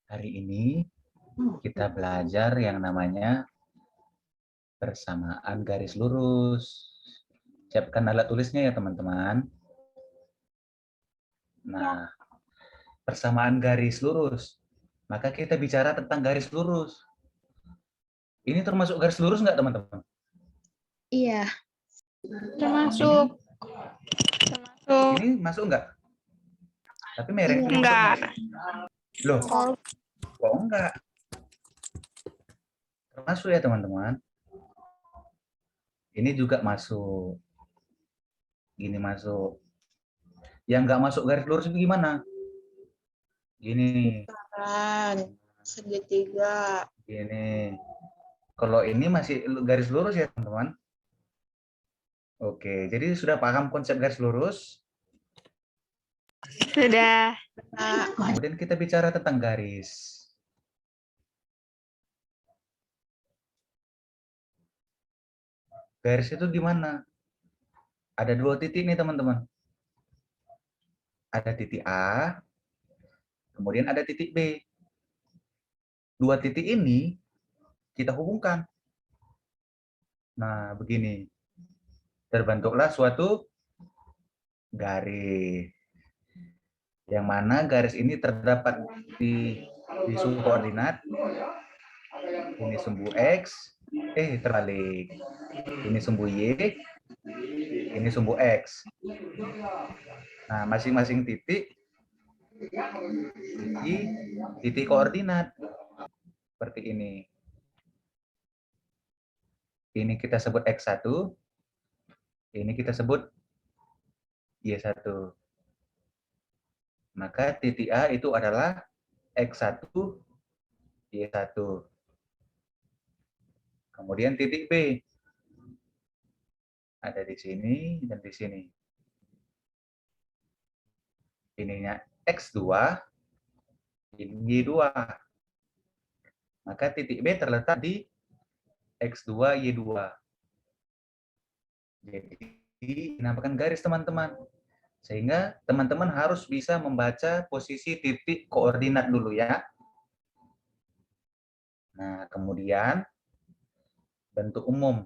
Hari ini kita belajar yang namanya persamaan garis lurus. Siapkan alat tulisnya ya teman-teman. Nah, persamaan garis lurus. Maka kita bicara tentang garis lurus. Ini termasuk garis lurus nggak teman-teman? Iya. Termasuk. Ini masuk nggak? Tapi merek ini Enggak. Loh, kok enggak? Termasuk ya teman-teman. Ini juga masuk. Gini masuk. Yang nggak masuk garis lurus itu gimana? Gini. Segitiga. Gini. Kalau ini masih garis lurus ya teman-teman. Oke, jadi sudah paham konsep garis lurus? Sudah. Kemudian kita bicara tentang garis. Garis itu di mana? Ada dua titik nih teman-teman. Ada titik A, kemudian ada titik B. Dua titik ini kita hubungkan. Nah, begini. Terbentuklah suatu garis. Yang mana garis ini terdapat di sumbu koordinat. Ini sumbu X, terbalik. Ini sumbu Y, ini sumbu X. Nah, masing-masing titik di titik koordinat. Seperti ini. Ini kita sebut X1, ini kita sebut Y1. Maka titik A itu adalah X1, Y1. Kemudian titik B ada di sini dan di sini. Ininya X2, ini Y2. Maka titik B terletak di X2, Y2. Jadi dinamakan garis teman-teman. Sehingga teman-teman harus bisa membaca posisi titik koordinat dulu ya. Nah, kemudian bentuk umum.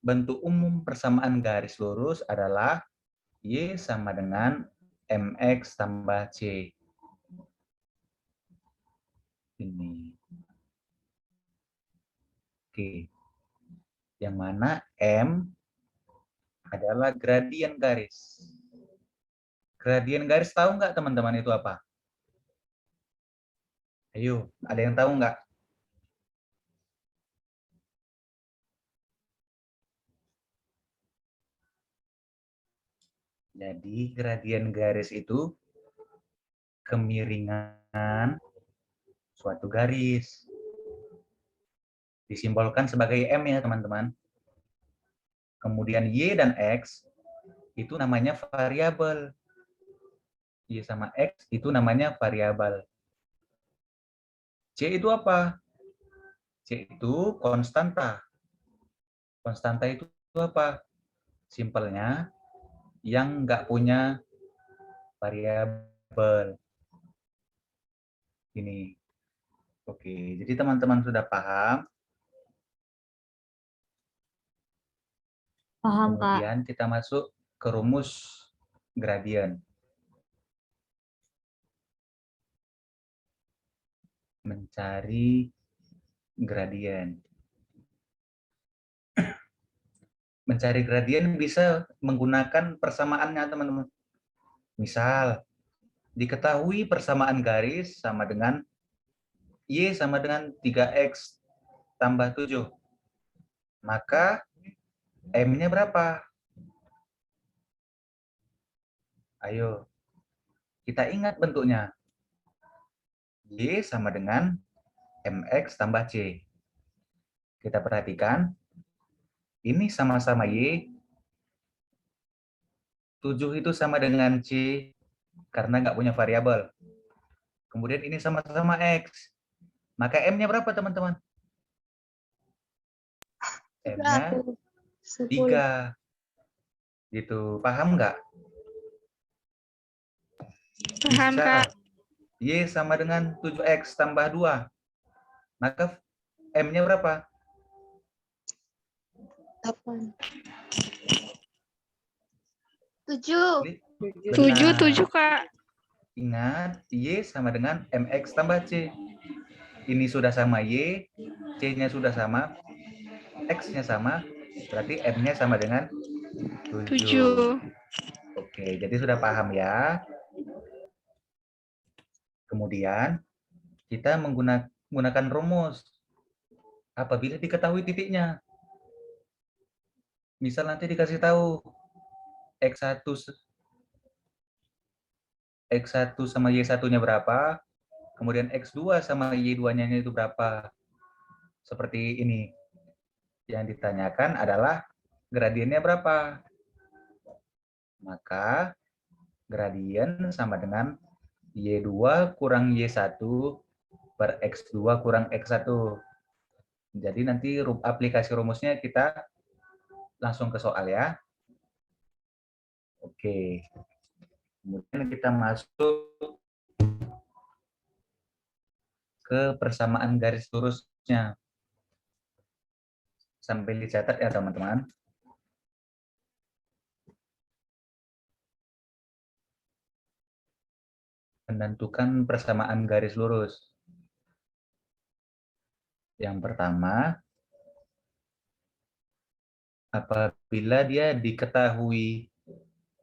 Bentuk umum persamaan garis lurus adalah Y sama dengan MX tambah C. Ini. Oke. Yang mana M adalah gradien garis. Gradien garis tahu nggak teman-teman itu apa? Ayo, ada yang tahu nggak? Jadi gradien garis itu kemiringan suatu garis. Disimbolkan sebagai M ya teman-teman. Kemudian Y dan X itu namanya variabel. Y sama X itu namanya variabel. C itu apa? C itu konstanta. Konstanta itu apa? Simpelnya yang nggak punya variabel. Ini. Oke, jadi teman-teman sudah paham? Paham, Kak. Kemudian kita masuk ke rumus gradien. Mencari gradien. Mencari gradien bisa menggunakan persamaannya, teman-teman. Misal, diketahui persamaan garis sama dengan Y sama dengan 3X tambah 7. Maka M-nya berapa? Ayo, kita ingat bentuknya. Y sama dengan MX tambah C. Kita perhatikan, ini sama-sama Y, 7 itu sama dengan C, karena nggak punya variabel. Kemudian ini sama-sama X. Maka M-nya berapa, teman-teman? M-nya 3. Gitu. Paham nggak? Paham, Bisa. Kak. Y sama dengan 7X tambah 2. Maka M-nya berapa? 8. 7. Benar. 7, Kak. Ingat, Y sama dengan MX tambah C. Ini sudah sama Y, C-nya sudah sama, X-nya sama, berarti M-nya sama dengan 7. 7. Oke, jadi sudah paham ya. Kemudian, kita menggunakan rumus apabila diketahui titiknya. Misal nanti dikasih tahu X1 sama Y1-nya berapa, kemudian X2 sama Y2-nya itu berapa. Seperti ini. Yang ditanyakan adalah gradiennya berapa. Maka gradien sama dengan Y2 kurang Y1 per X2 kurang X1. Jadi nanti aplikasi rumusnya kita langsung ke soal ya. Oke. Kemudian kita masuk ke persamaan garis lurusnya. Sambil dicatat ya teman-teman. Menentukan persamaan garis lurus. Yang pertama, apabila dia diketahui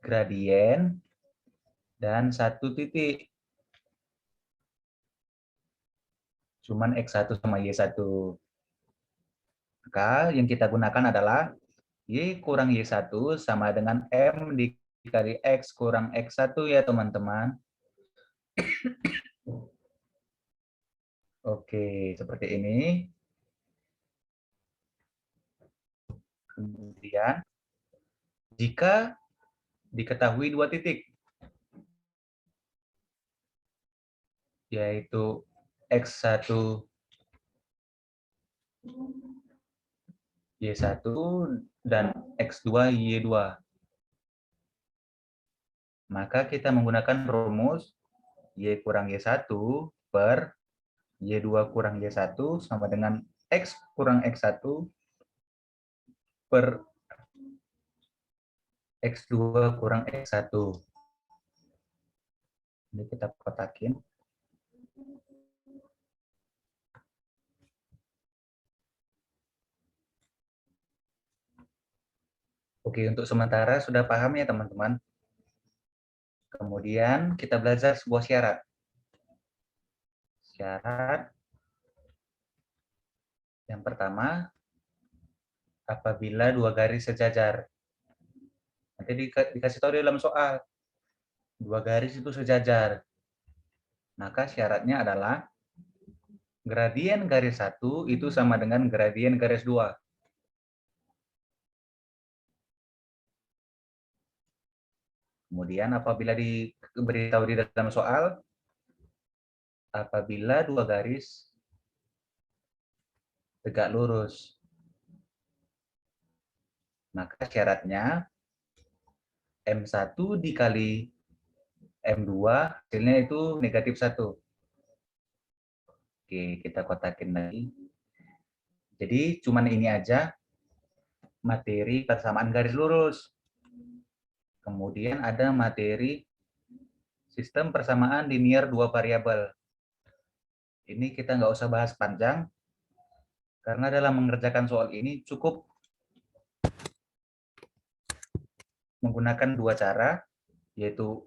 gradien dan satu titik. Cuman X1 sama Y1. Maka yang kita gunakan adalah Y kurang Y1 sama dengan M dikali X kurang X1 ya teman-teman. Oke, seperti ini. Kemudian, jika diketahui dua titik, yaitu X1 Y1 dan X2 Y2. Maka kita menggunakan rumus Y kurang Y1 per Y2 kurang Y1 sama dengan X kurang X1 per X2 kurang X1. Ini kita kotakin. Oke, untuk sementara sudah paham ya teman-teman. Kemudian kita belajar sebuah syarat. Syarat yang pertama, apabila dua garis sejajar. Nanti dikasih tahu di dalam soal. Dua garis itu sejajar. Maka syaratnya adalah gradien garis 1 itu sama dengan gradien garis 2. Kemudian apabila diberitahu di dalam soal, apabila dua garis tegak lurus, maka syaratnya M1 dikali M2 hasilnya itu negatif 1. Oke, kita kotakin lagi. Jadi cuman ini aja materi persamaan garis lurus. Kemudian ada materi sistem persamaan linear dua variabel. Ini kita nggak usah bahas panjang, karena dalam mengerjakan soal ini cukup menggunakan dua cara, yaitu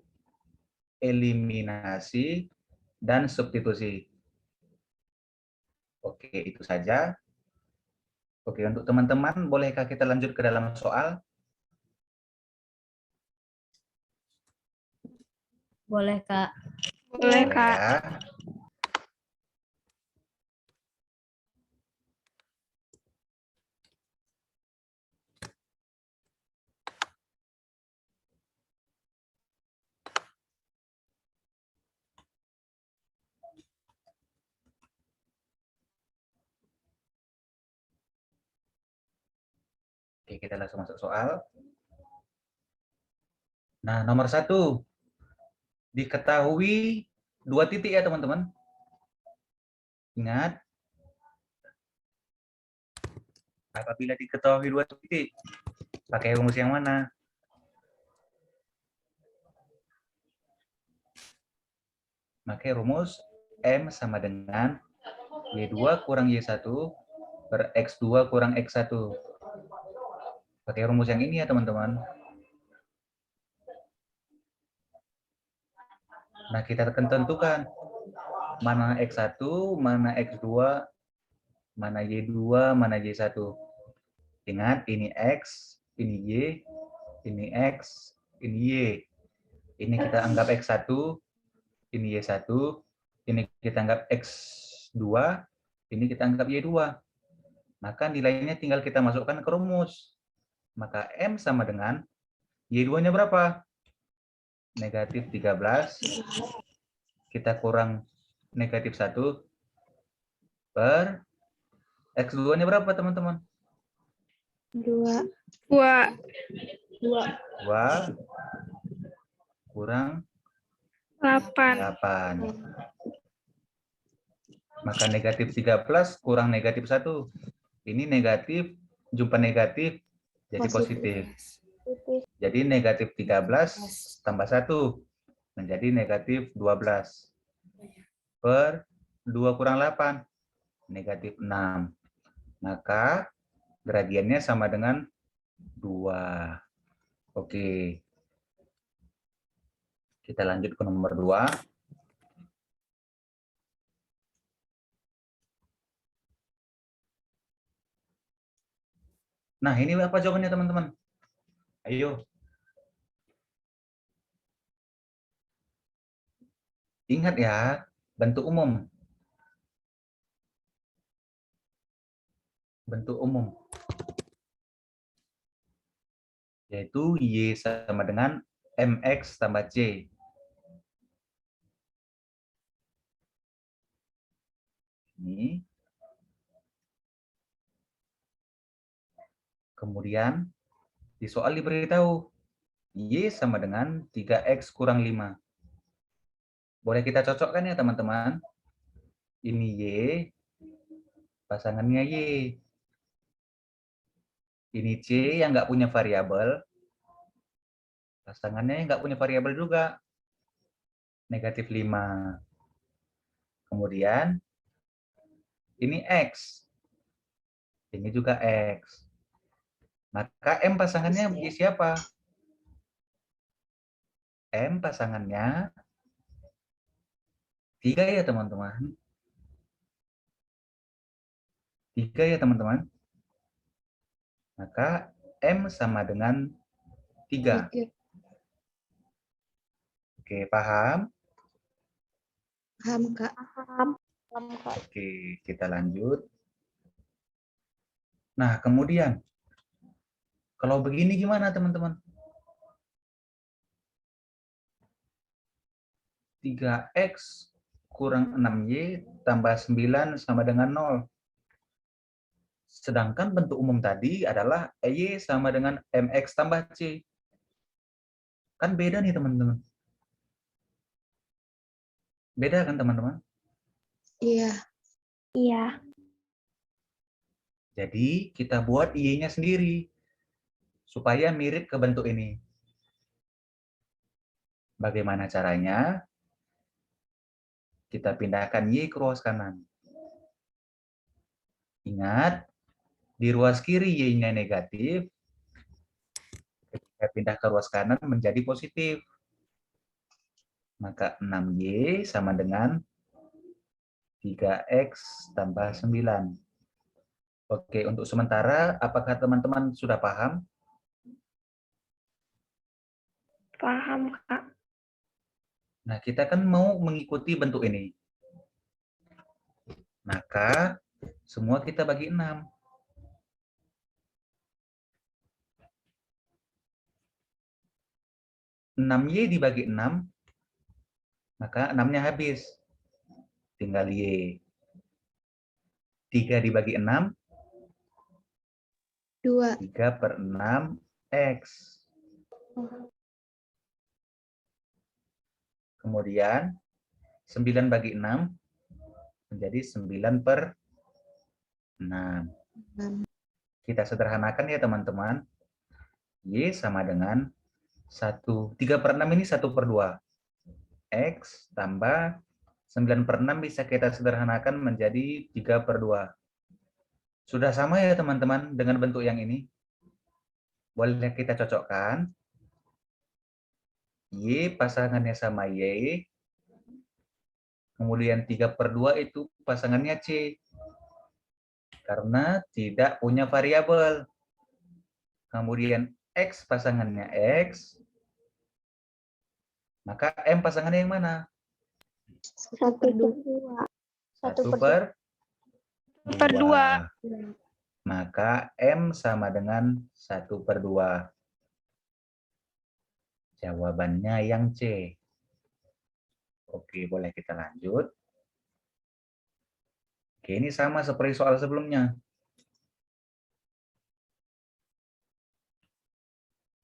eliminasi dan substitusi. Oke, itu saja. Oke, untuk teman-teman, bolehkah kita lanjut ke dalam soal? Boleh, Kak. Boleh, Kak. Ya. Oke, kita langsung masuk soal. Nah, nomor 1. Diketahui 2 titik ya, teman-teman. Ingat, apabila diketahui 2 titik, pakai rumus yang mana? Pakai rumus M sama dengan Y2 kurang Y1 per X2 kurang X1. Pakai rumus yang ini ya, teman-teman. Nah, kita akan tentukan mana X1, mana X2, mana Y2, mana Y1. Ingat, ini X, ini Y, ini X, ini Y. Ini kita anggap X1, ini Y1, ini kita anggap X2, ini kita anggap Y2. Maka nilainya tinggal kita masukkan ke rumus. Maka M sama dengan Y2-nya berapa? Negatif 13. Kita kurang negatif 1 per X2-nya berapa, teman-teman? 2. 2. 2 kurang 8. 8. Maka negatif 13 kurang negatif 1. Ini negatif, jumpa negatif, jadi positif. Jadi negatif 13 tambah 1 menjadi negatif 12. Per 2 kurang 8, negatif 6. Maka gradiennya sama dengan 2. Oke. Kita lanjut ke nomor 2. Nah, ini apa jawabannya, teman-teman? Ayo. Ingat ya, bentuk umum. Bentuk umum. Yaitu Y sama dengan MX tambah C. Ini. Kemudian, di soal diberitahu, Y sama dengan 3X kurang 5. Boleh kita cocokkan ya, teman-teman? Ini Y, pasangannya Y. Ini C yang nggak punya variabel, pasangannya nggak punya variabel juga. Negatif 5. Kemudian, ini X. Ini juga X. Maka M pasangannya Y siapa? M pasangannya 3 ya, teman-teman. 3 ya, teman-teman. Maka M sama dengan 3. Oke, paham? Paham, Kak. Oke, kita lanjut. Nah, kemudian, kalau begini gimana, teman-teman? 3X kurang 6Y tambah 9 sama dengan 0. Sedangkan bentuk umum tadi adalah Y sama dengan MX tambah C. Kan beda nih, teman-teman. Beda kan, teman-teman? Iya. Iya. Jadi, kita buat Y-nya sendiri. Supaya mirip ke bentuk ini. Bagaimana caranya? Kita pindahkan Y ke ruas kanan. Ingat, di ruas kiri Y-nya negatif. Kita pindah ke ruas kanan menjadi positif. Maka 6Y sama dengan 3X tambah 9. Oke, untuk sementara, apakah teman-teman sudah paham? Paham, Kak. Nah, kita kan mau mengikuti bentuk ini. Maka, semua kita bagi 6. 6Y dibagi 6, maka 6-nya habis. Tinggal Y. 3 dibagi 6, 2. 3 per 6, X. Kemudian 9 bagi 6 menjadi 9/6. Kita sederhanakan ya teman-teman. Y sama dengan 1. 3/6 ini 1/2. X tambah 9/6 bisa kita sederhanakan menjadi 3/2. Sudah sama ya teman-teman dengan bentuk yang ini? Boleh kita cocokkan. Y pasangannya sama Y. Kemudian 3/2 itu pasangannya C. Karena tidak punya variabel. Kemudian X pasangannya X. Maka M pasangannya yang mana? 1/2. 1/2. Maka M sama dengan 1/2. Jawabannya yang C. Oke, boleh kita lanjut. Oke, ini sama seperti soal sebelumnya.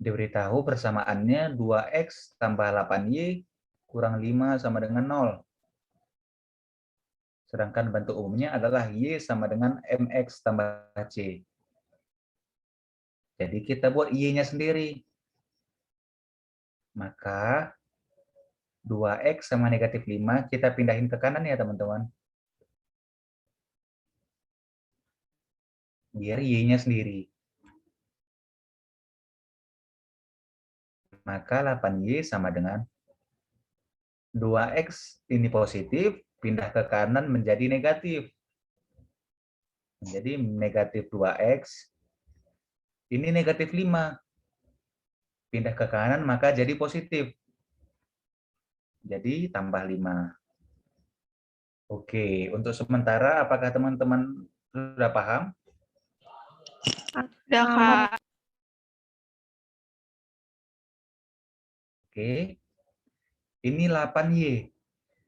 Diberitahu persamaannya 2X tambah 8Y kurang 5 sama dengan 0. Sedangkan bentuk umumnya adalah Y sama dengan MX tambah C. Jadi kita buat Y-nya sendiri. Maka 2X sama negatif 5 kita pindahin ke kanan ya teman-teman. Biar Y-nya sendiri. Maka 8Y sama dengan 2X ini positif, pindah ke kanan menjadi negatif. Menjadi negatif 2X. Ini negatif 5. Pindah ke kanan maka jadi positif. Jadi tambah 5. Oke, untuk sementara apakah teman-teman sudah paham? Udah, Kak. Oke. Ini 8Y.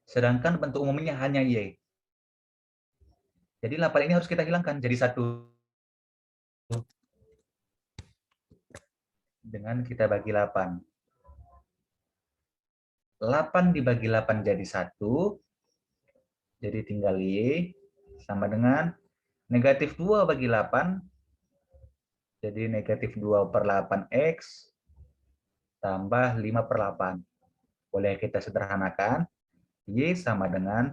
Sedangkan bentuk umumnya hanya Y. Jadi 8 ini harus kita hilangkan jadi 1. Dengan kita bagi 8. 8 dibagi 8 jadi 1. Jadi tinggal Y sama dengan negatif 2 bagi 8. Jadi negatif 2/8X tambah 5/8. Boleh kita sederhanakan. Y sama dengan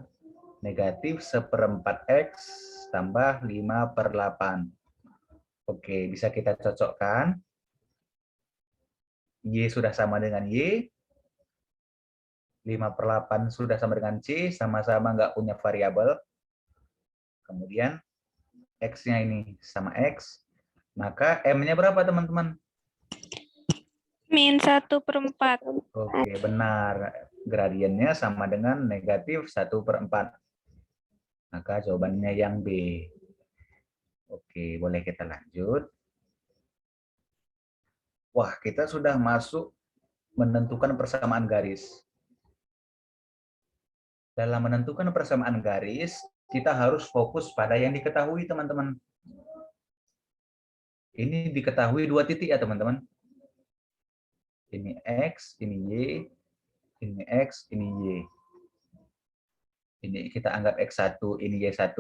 negatif 1/4X tambah 5/8. Oke, bisa kita cocokkan. Y sudah sama dengan Y. 5/8 sudah sama dengan C, sama-sama nggak punya variabel. Kemudian X-nya ini sama X. Maka M-nya berapa teman-teman? -1/4. Oke, benar. Gradiennya sama dengan negatif 1/4. Maka jawabannya yang B. Oke, boleh kita lanjut. Wah, kita sudah masuk menentukan persamaan garis. Dalam menentukan persamaan garis, kita harus fokus pada yang diketahui, teman-teman. Ini diketahui 2 titik ya, teman-teman. Ini X, ini Y, ini X, ini Y. Ini kita anggap X1, ini Y1.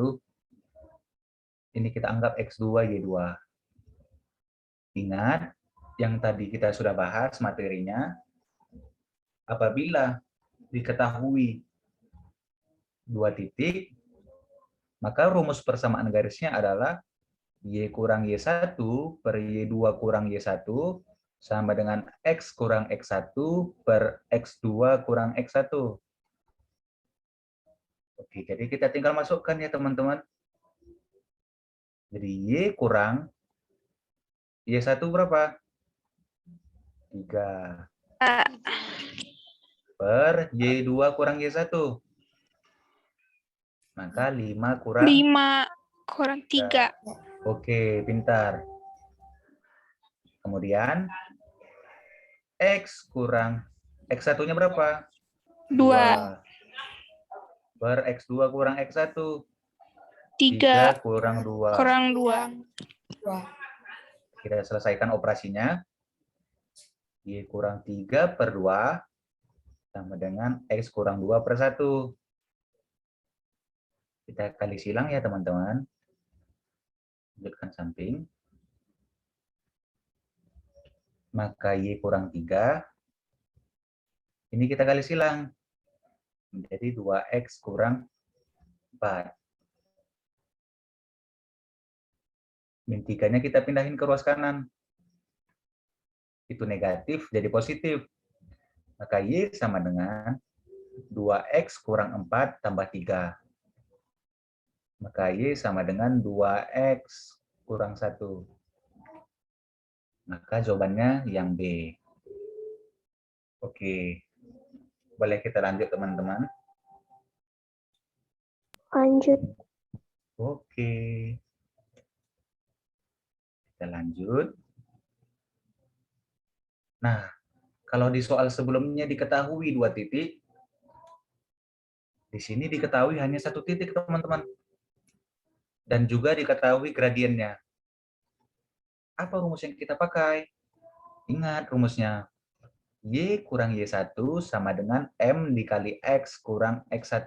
Ini kita anggap X2, Y2. Ingat, yang tadi kita sudah bahas materinya, apabila diketahui 2 titik, maka rumus persamaan garisnya adalah Y kurang Y1 per Y2 kurang Y1 sama dengan X kurang X1 per X2 kurang X1. Oke, jadi kita tinggal masukkan ya teman-teman. Jadi Y kurang Y1 berapa? 3. Per Y2 kurang Y1. Maka 5 kurang 5 kurang 3. Oke, pintar. Kemudian X kurang X1-nya berapa? 2. Per X2 kurang X1. 3 kurang 2. kurang 2. Kita selesaikan operasinya. Y kurang 3/2 sama dengan X kurang 2 per 1. Kita kali silang ya teman-teman. Lanjutkan samping. Maka Y kurang 3. Ini kita kali silang. Menjadi 2X kurang 4. Min 3-nya kita pindahin ke ruas kanan. Itu negatif jadi positif. Maka Y sama dengan 2X kurang 4 tambah 3. Maka Y sama dengan 2X kurang 1. Maka jawabannya yang B. Oke. Boleh kita lanjut teman-teman? Lanjut. Oke. Kita lanjut. Nah, kalau di soal sebelumnya diketahui 2 titik, di sini diketahui hanya 1 titik, teman-teman. Dan juga diketahui gradiennya. Apa rumus yang kita pakai? Ingat rumusnya. Y kurang Y1 sama dengan M dikali X kurang X1.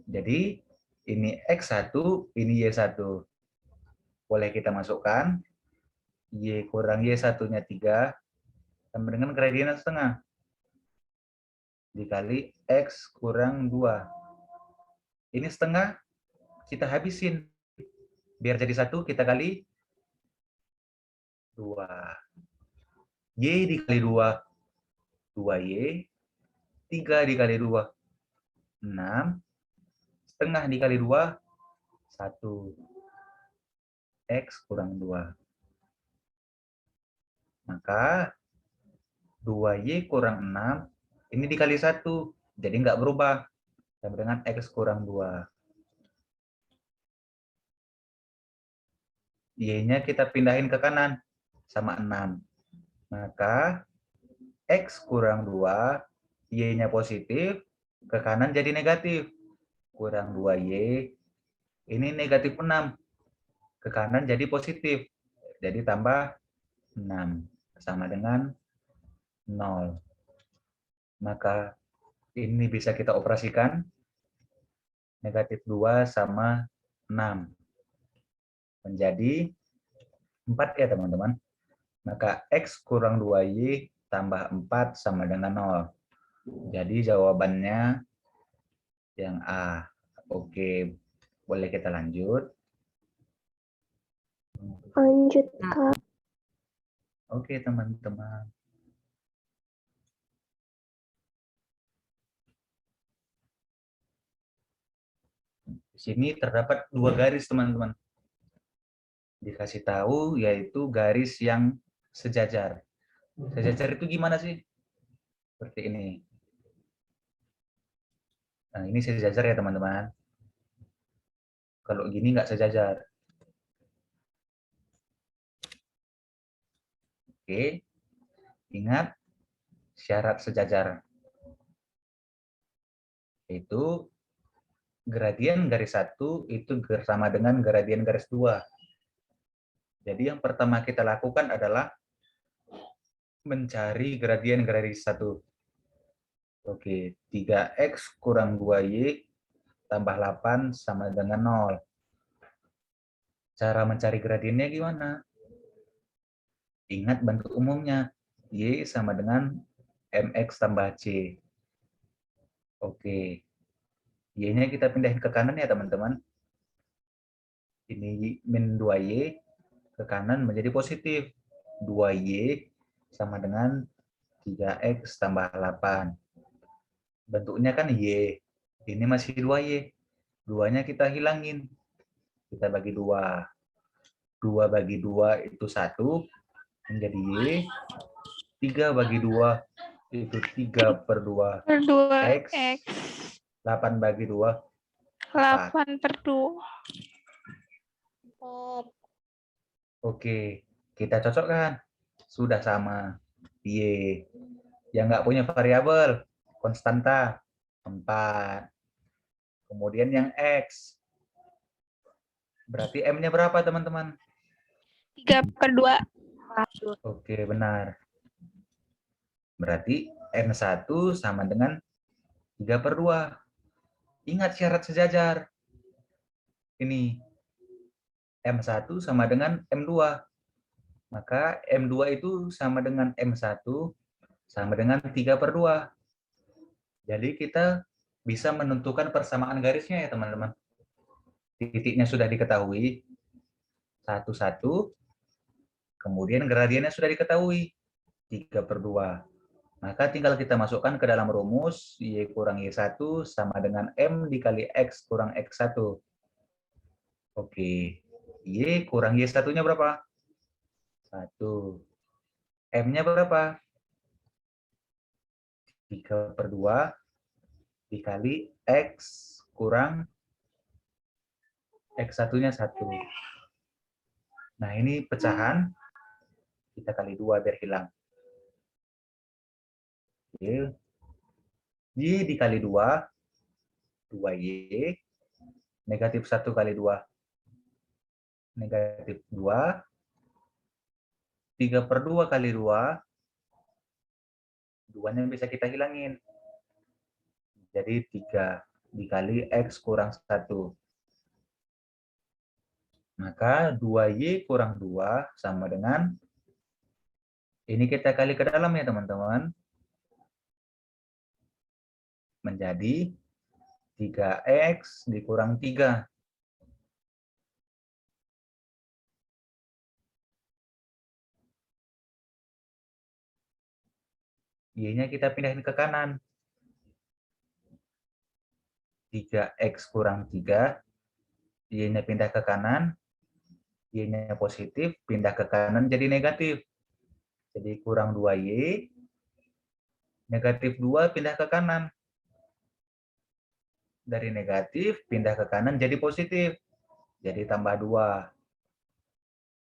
Jadi, ini X1, ini Y1. Boleh kita masukkan. Y kurang Y1-nya 3 sama dengan gradien setengah. Dikali X kurang 2. Ini setengah, kita habisin. Biar jadi 1, kita kali 2. Y dikali 2, 2Y. 3 dikali 2, 6. Setengah dikali 2, 1. X kurang 2. Maka 2Y kurang 6, ini dikali 1. Jadi nggak berubah. Sama dengan X kurang 2. Y-nya kita pindahin ke kanan. Sama 6. Maka X kurang 2, Y-nya positif, ke kanan jadi negatif. Kurang 2Y, ini negatif 6. Ke kanan jadi positif. Jadi tambah 6. Sama dengan 0. Maka ini bisa kita operasikan. Negatif 2 sama 6. Menjadi 4 ya teman-teman. Maka X kurang 2Y tambah 4 sama dengan 0. Jadi jawabannya yang A. Oke, boleh kita lanjut. Lanjut, Kak. Oke teman-teman. Di sini terdapat 2 garis teman-teman. Dikasih tahu yaitu garis yang sejajar. Sejajar itu gimana sih? Seperti ini. Nah, ini sejajar ya teman-teman. Kalau gini nggak sejajar. Oke. Ingat syarat sejajar. Itu gradien garis 1 itu sama dengan gradien garis 2. Jadi yang pertama kita lakukan adalah mencari gradien garis 1. Oke, 3X kurang 2Y tambah 8 sama dengan 0. Cara mencari gradiennya gimana? Ingat bentuk umumnya. Y sama dengan MX tambah C. Oke. Y-nya kita pindahin ke kanan ya teman-teman. Ini min 2Y ke kanan menjadi positif. 2Y sama dengan 3X tambah 8. Bentuknya kan Y. Ini masih 2Y. 2-nya kita hilangin. Kita bagi 2. 2 bagi 2 itu 1. Menjadi Y. 3 bagi 2 itu 3 per 2. Per 2 X. X. 8 bagi 2. 8 per 2. Oke. Kita cocokkan. Sudah sama. Y. Yang nggak punya variabel. Konstanta. 4. Kemudian yang X. Berarti M-nya berapa teman-teman? 3 per 2. Oke, benar. Berarti M1 sama dengan 3/2. Ingat syarat sejajar. Ini M1 sama dengan M2. Maka M2 itu sama dengan M1 sama dengan 3/2. Jadi kita bisa menentukan persamaan garisnya ya teman-teman. Titiknya sudah diketahui, 1, kemudian gradiennya sudah diketahui, 3/2. Maka tinggal kita masukkan ke dalam rumus, Y kurang Y1 sama dengan M dikali X kurang X1. Oke, Y kurang Y1-nya berapa? 1. M-nya berapa? 3/2 dikali X kurang X1-nya 1. Nah, ini pecahan. Kita kali 2 biar hilang. Y, Y dikali 2, 2Y. Negatif 1 kali 2, negatif 2. 3/2 kali 2, 2-nya bisa kita hilangin. Jadi 3 dikali X kurang 1. Maka 2Y kurang 2 sama dengan, ini kita kali ke dalam ya teman-teman, menjadi 3X dikurang 3. Y-nya kita pindahin ke kanan. 3X kurang 3, Y-nya pindah ke kanan, Y-nya positif, pindah ke kanan jadi negatif. Jadi kurang 2Y, negatif 2 pindah ke kanan. Dari negatif pindah ke kanan jadi positif. Jadi tambah 2.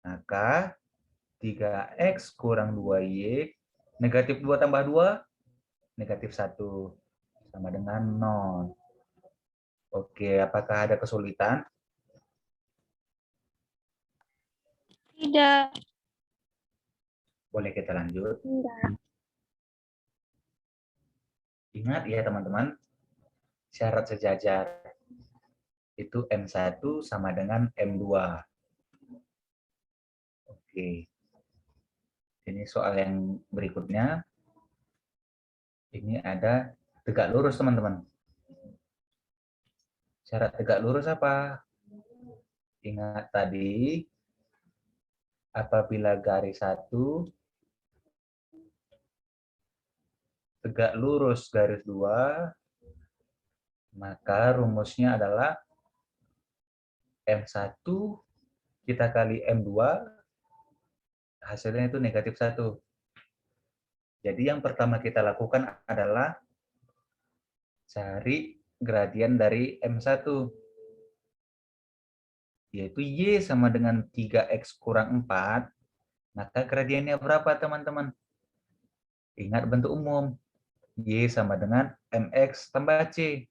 Maka 3X kurang 2Y, negatif 2 tambah 2, negatif 1. Sama dengan 0. Oke, apakah ada kesulitan? Tidak. Boleh kita lanjut. Enggak. Ingat ya teman-teman, syarat sejajar itu M1 sama dengan M2. Oke. Ini soal yang berikutnya. Ini ada tegak lurus teman-teman. Syarat tegak lurus apa? Ingat tadi, apabila garis 1 tegak lurus garis 2, maka rumusnya adalah M1 kita kali M2, hasilnya itu negatif 1. Jadi yang pertama kita lakukan adalah cari gradien dari M1, yaitu Y sama dengan 3X kurang 4, maka gradiennya berapa teman-teman? Ingat bentuk umum, Y sama dengan MX tambah C.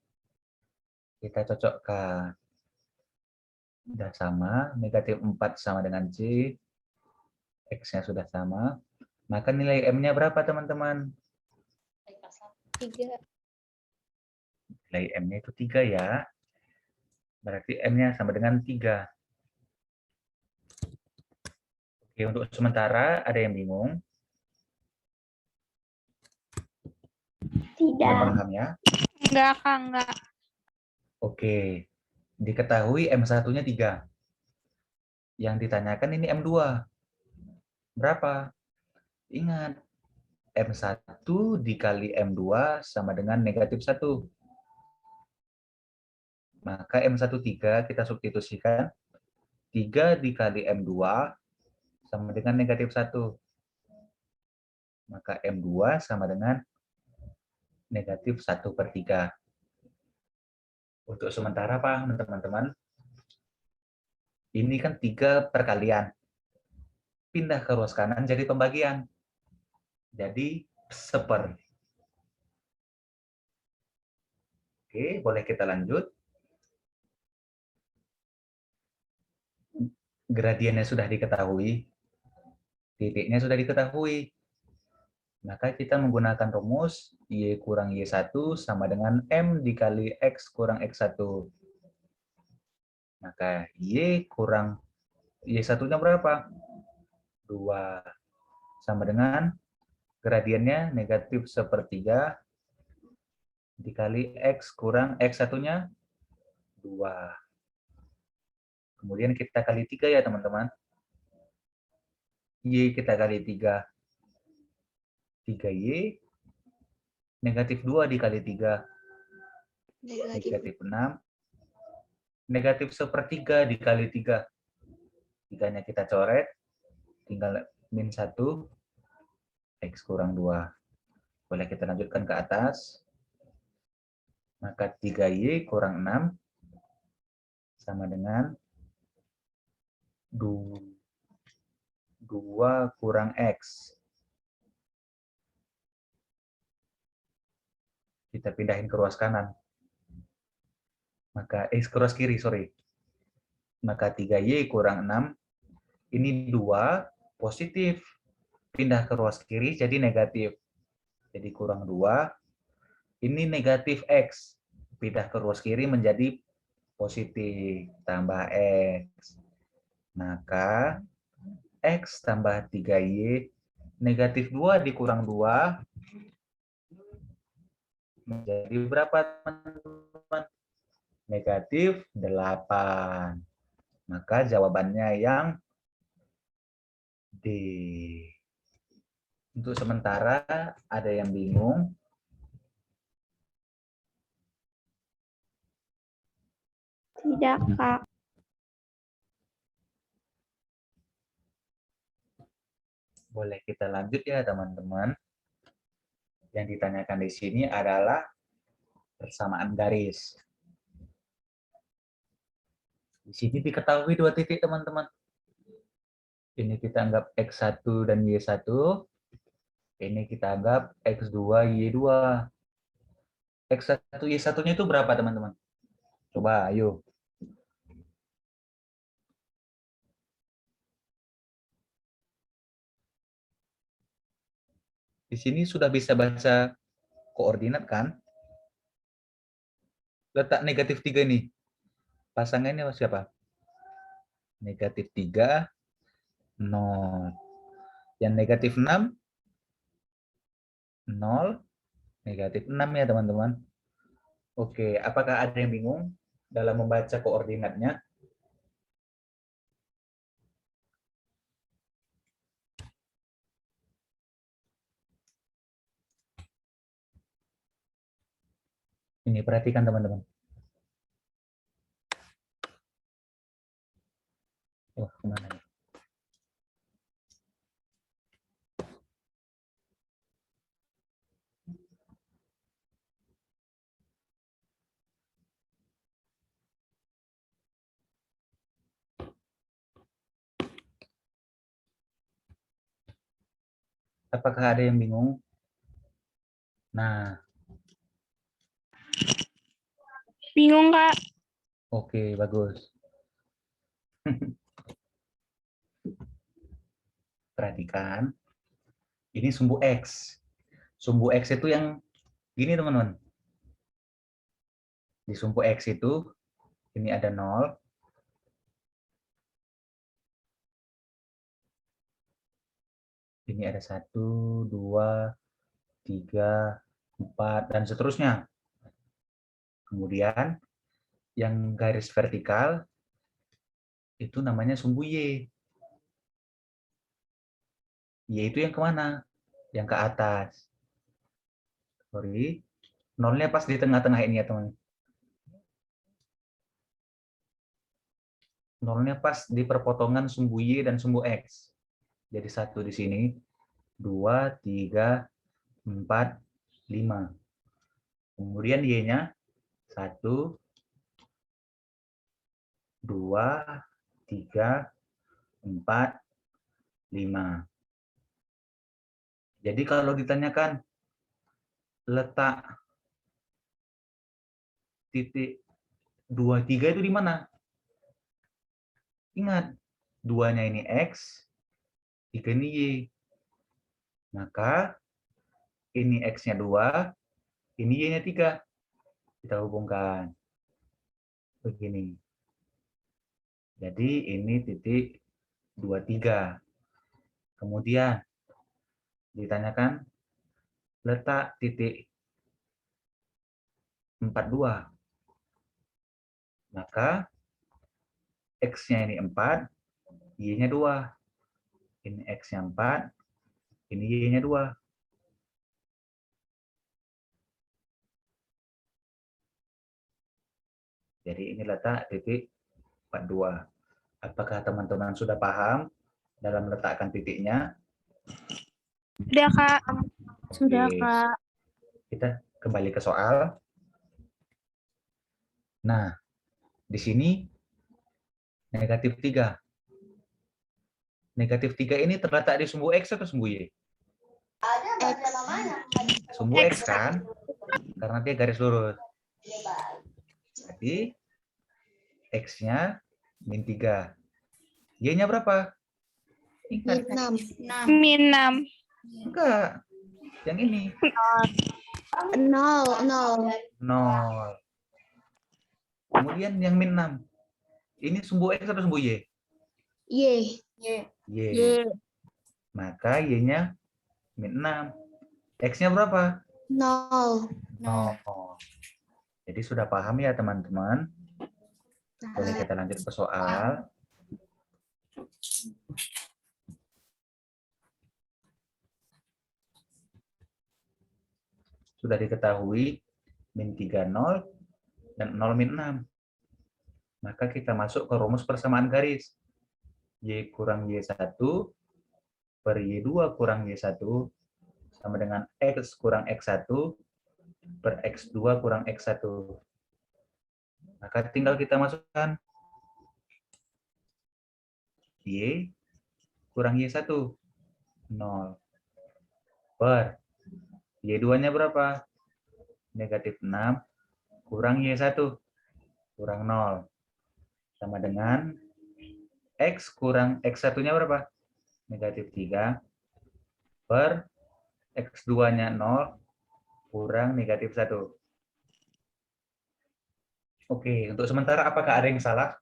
Kita cocokkan. Sudah sama, negatif 4 sama dengan C, X-nya sudah sama, maka nilai M-nya berapa teman-teman? 3. Nilai M-nya itu 3 ya. Berarti M-nya sama dengan 3. Oke, untuk sementara ada yang bingung? Tidak. Sudah paham ya? Enggak, Kak, enggak. Oke, diketahui M1-nya 3. Yang ditanyakan ini M2. Berapa? Ingat, M1 dikali M2 sama dengan negatif 1. Maka M1 3 kita substitusikan. 3 dikali M2 sama dengan negatif 1. Maka M2 sama dengan negatif 1/3. Untuk sementara paham teman-teman? Ini kan 3 perkalian. Pindah ke ruas kanan jadi pembagian. Jadi seper. Oke, boleh kita lanjut. Gradiennya sudah diketahui. Titiknya sudah diketahui. Maka kita menggunakan rumus Y kurang Y1 sama dengan M dikali X kurang X1. Maka Y kurang Y1-nya berapa? 2. Sama dengan gradiennya negatif sepertiga dikali X kurang X1-nya 2. Kemudian kita kali 3 ya teman-teman. Y kita kali 3. 3Y. Negatif 2 dikali 3. Negatif 6. Negatif sepertiga dikali 3. 3-nya kita coret. Tinggal min 1. X kurang 2. Boleh kita lanjutkan ke atas. Maka 3Y kurang 6 sama dengan 2 kurang X. Kita pindahin ke ruas kanan. Maka X ke ruas kiri, sorry. Maka 3Y kurang 6. Ini 2 positif. Pindah ke ruas kiri jadi negatif. Jadi kurang 2. Ini negatif X. Pindah ke ruas kiri menjadi positif. Tambah X. Maka X tambah 3Y. Negatif 2 dikurang 2. Menjadi berapa, teman-teman? Negatif 8. Maka jawabannya yang D. Untuk sementara, ada yang bingung? Tidak, Kak. Boleh kita lanjut ya, teman-teman. Yang ditanyakan di sini adalah persamaan garis. Di sini diketahui 2 titik, teman-teman. Ini kita anggap X1 dan Y1. Ini kita anggap X2, Y2. X1, Y1-nya itu berapa, teman-teman? Coba, ayo. Di sini sudah bisa baca koordinat, kan? Letak negatif 3 nih. Pasangannya siapa? Negatif 3, 0. Yang negatif 6, 0. Negatif 6 ya, teman-teman. Oke, apakah ada yang bingung dalam membaca koordinatnya? Ini perhatikan, teman-teman. Wah, kemana ya? Apakah ada yang bingung? Nah, Bingung, Kak. oke, bagus. Perhatikan. Ini sumbu X. Sumbu X itu yang gini, teman-teman. Di sumbu X itu, ini ada 0. Ini ada 1, 2, 3, 4, dan seterusnya. Kemudian, yang garis vertikal, itu namanya sumbu Y. Y itu yang kemana? Yang ke atas. Sorry. Nolnya pas di tengah-tengah ini ya, teman. Nolnya pas di perpotongan sumbu Y dan sumbu X. Jadi 1 di sini, 2, 3, 4, 5. Kemudian Y-nya 1, 2, 3, 4, 5. Jadi kalau ditanyakan letak titik 2, 3 itu di mana? Ingat, 2-nya ini X, 3 ini Y. Maka ini X-nya 2, ini Y-nya 3. Kita hubungkan. Begini. Jadi ini titik 23. Kemudian ditanyakan letak titik 42. Maka X-nya ini 4, Y-nya 2. Ini X-nya 4, ini Y-nya 2. Jadi ini letak titik 42. Apakah teman-teman sudah paham dalam meletakkan titiknya? Sudah, Kak. Sudah, Oke. Kak. Kita kembali ke soal. Nah, di sini negatif 3. Negatif 3 ini terletak di sumbu X atau sumbu Y? Sumbu X kan? Karena dia garis lurus. Jadi, X-nya min 3. Y-nya berapa? Ingat. Min 6. Enggak. Yang ini. 0. 0. Kemudian yang min 6. Ini sumbu X atau sumbu Y? Y. Y. Maka Y-nya min 6. X-nya berapa? 0. 0. Jadi sudah paham ya teman-teman? Boleh kita lanjut ke soal. Sudah diketahui min 3 0 dan 0 min 6. Maka kita masuk ke rumus persamaan garis. Y kurang Y1 per Y2 kurang Y1 sama dengan X kurang X1 per X2 kurang X1. Maka tinggal kita masukkan Y kurang Y1, 0. Per Y2-nya berapa? Negatif 6 kurang Y1, kurang 0. Sama dengan X kurang X1-nya berapa? Negatif 3 per X2-nya 0 kurang negatif 1. Oke, untuk sementara apakah ada yang salah?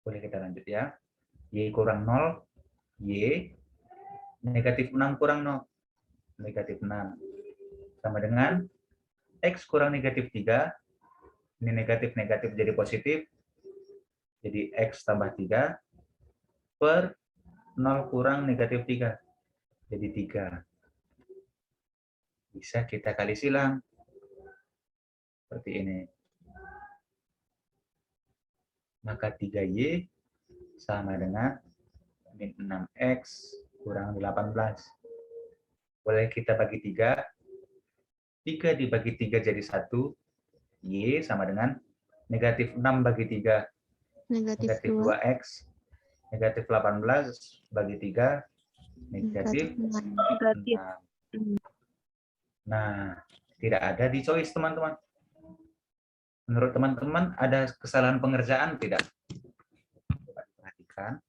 Boleh kita lanjut ya. Y kurang 0, Y. Negatif 6 kurang 0. Negatif 6. Sama dengan X kurang negatif 3. Ini negatif-negatif jadi positif. Jadi X tambah 3 per 0 kurang negatif 3. Jadi 3. Bisa kita kali silang. Seperti ini. Maka 3Y sama dengan min 6X kurang 18. Boleh kita bagi 3. 3 dibagi 3 jadi 1. Y sama dengan negatif 6 bagi 3. Negatif 2X. Negatif 18 bagi 3. Negatif 6. Nah, tidak ada di choice, teman-teman. Menurut teman-teman, ada kesalahan pengerjaan tidak? Coba perhatikan.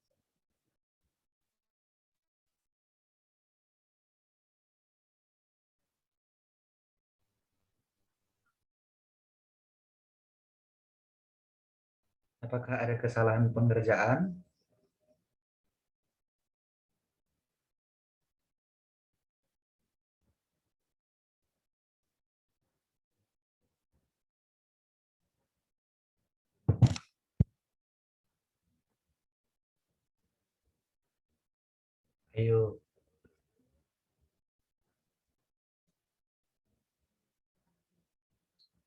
Apakah ada kesalahan pengerjaan? Ayo.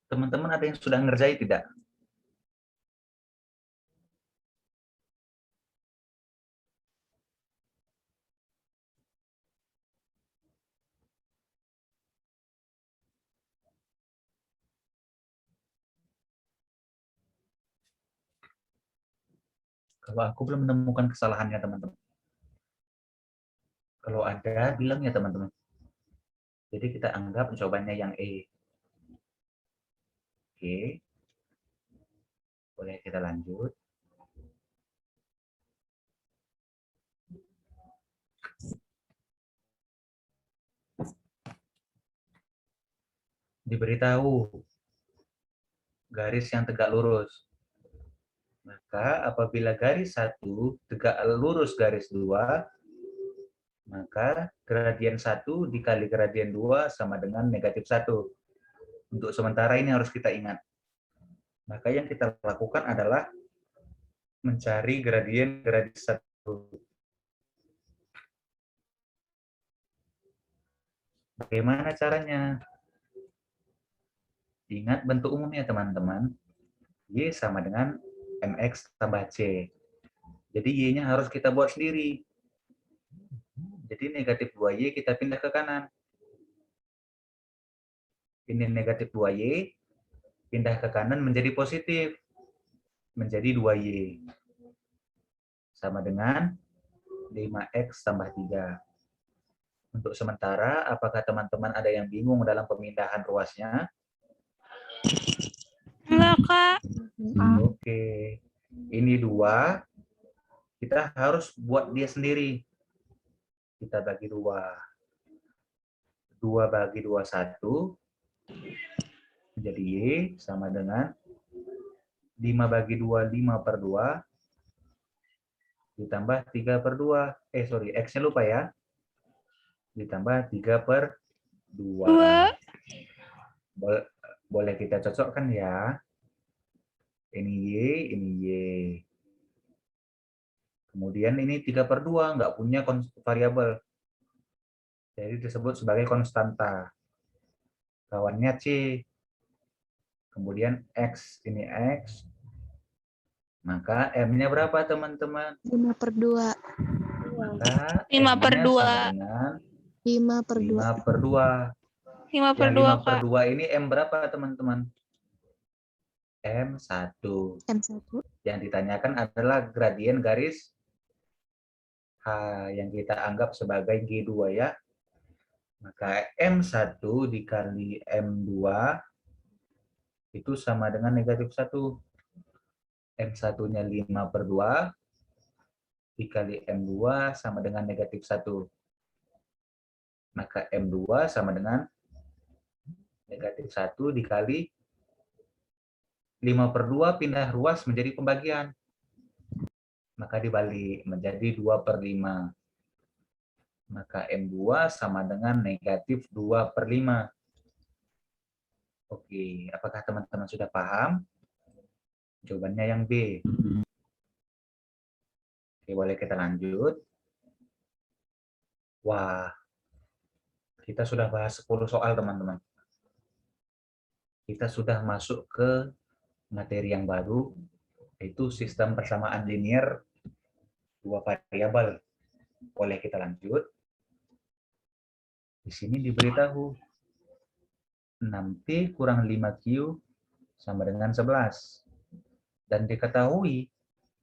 Teman-teman ada yang sudah ngerjai tidak? Kalau aku belum menemukan kesalahannya, teman-teman. Kalau ada, bilang ya, teman-teman. Jadi kita anggap jawabannya yang E. Oke. Boleh kita lanjut. diberitahu garis yang tegak lurus. Maka apabila garis 1 tegak lurus garis 2, maka gradien 1 dikali gradien 2 sama dengan negatif 1. Untuk sementara ini harus kita ingat. Maka yang kita lakukan adalah mencari gradien 1. Bagaimana caranya? Ingat bentuk umumnya teman-teman. Y sama dengan mx tambah c. Jadi y-nya harus kita buat sendiri. Jadi negatif 2y kita pindah ke kanan. Ini negatif 2y, pindah ke kanan menjadi positif. Menjadi 2y. Sama dengan 5x tambah 3. Untuk sementara, apakah teman-teman ada yang bingung dalam pemindahan ruasnya? Enggak, Kak. Oke. Ini 2. Kita harus buat dia sendiri. Kita bagi 2. 2 bagi 2, 1. Menjadi Y sama dengan 5 bagi 2, 5/2. Ditambah 3/2. X-nya lupa ya. Ditambah 3/2. Boleh kita cocokkan ya. Ini Y, ini Y. Kemudian ini 3/2, nggak punya variabel. Jadi disebut sebagai konstanta. Kawannya C. Kemudian X, ini X. Maka M-nya berapa teman-teman? 5/2. Maka 5/2. sama dengan 5/2. 5/2. 5/2, Yang Kak. 5/2 ini M berapa teman-teman? M1. M1. Yang ditanyakan adalah gradien garis H yang kita anggap sebagai G2 ya. Maka M1 dikali M2 itu sama dengan negatif 1. M1-nya 5/2 dikali M2 sama dengan negatif 1. Maka M2 sama dengan negatif 1 dikali 5/2 pindah ruas menjadi pembagian. Maka dibalik menjadi 2/5. Maka M2 sama dengan negatif 2/5. Oke, apakah teman-teman sudah paham? Jawabannya yang B. Oke, boleh kita lanjut. Wah, kita sudah bahas 10 soal, teman-teman. Kita sudah masuk ke materi yang baru, yaitu sistem persamaan linear 2 variabel. Boleh kita lanjut. Di sini diberitahu 6P kurang 5Q sama dengan 11. Dan diketahui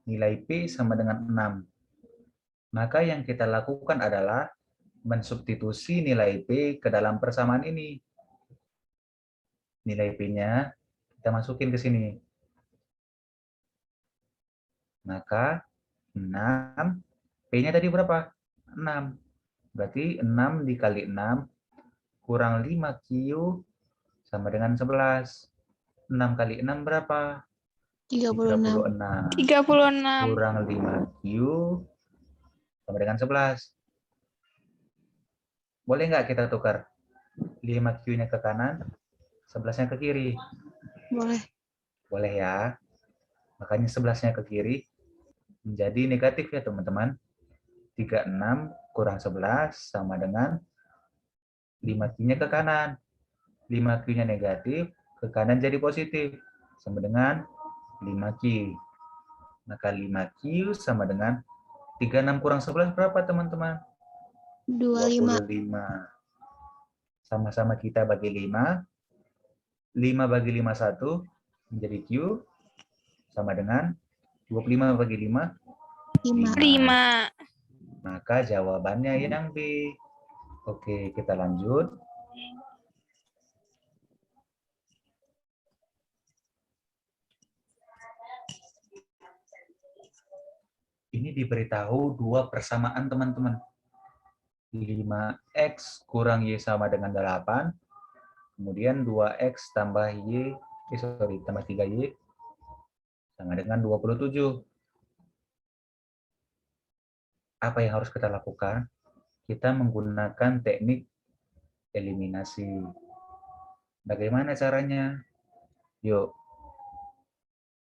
nilai P sama dengan 6. Maka yang kita lakukan adalah mensubstitusi nilai P ke dalam persamaan ini. Nilai P-nya kita masukin ke sini. Maka 6, P-nya tadi berapa? 6. Berarti 6 dikali 6 kurang 5Q sama dengan 11. 6 kali 6 berapa? 36. 36. Kurang 5Q sama dengan 11. Boleh nggak kita tukar? 5Q-nya ke kanan, 11-nya ke kiri. Boleh. Boleh ya. Makanya 11-nya ke kiri menjadi negatif ya teman-teman. 36 kurang 11 sama dengan 5Q-nya ke kanan. 5Q-nya negatif, ke kanan jadi positif. Sama dengan 5Q. Maka 5Q sama dengan 36 kurang 11 berapa teman-teman? 25. 25. Sama-sama kita bagi 5. 5 bagi 5, 1. Menjadi Q. Sama dengan 25 bagi 5. 5. Maka jawabannya yang B. Oke, kita lanjut. Ini diberitahu 2 persamaan teman-teman. 5X kurang Y sama dengan 8. Kemudian 2X tambah Y, tambah 3Y sama dengan 27. Apa yang harus kita lakukan? Kita menggunakan teknik eliminasi. Bagaimana caranya? Yuk.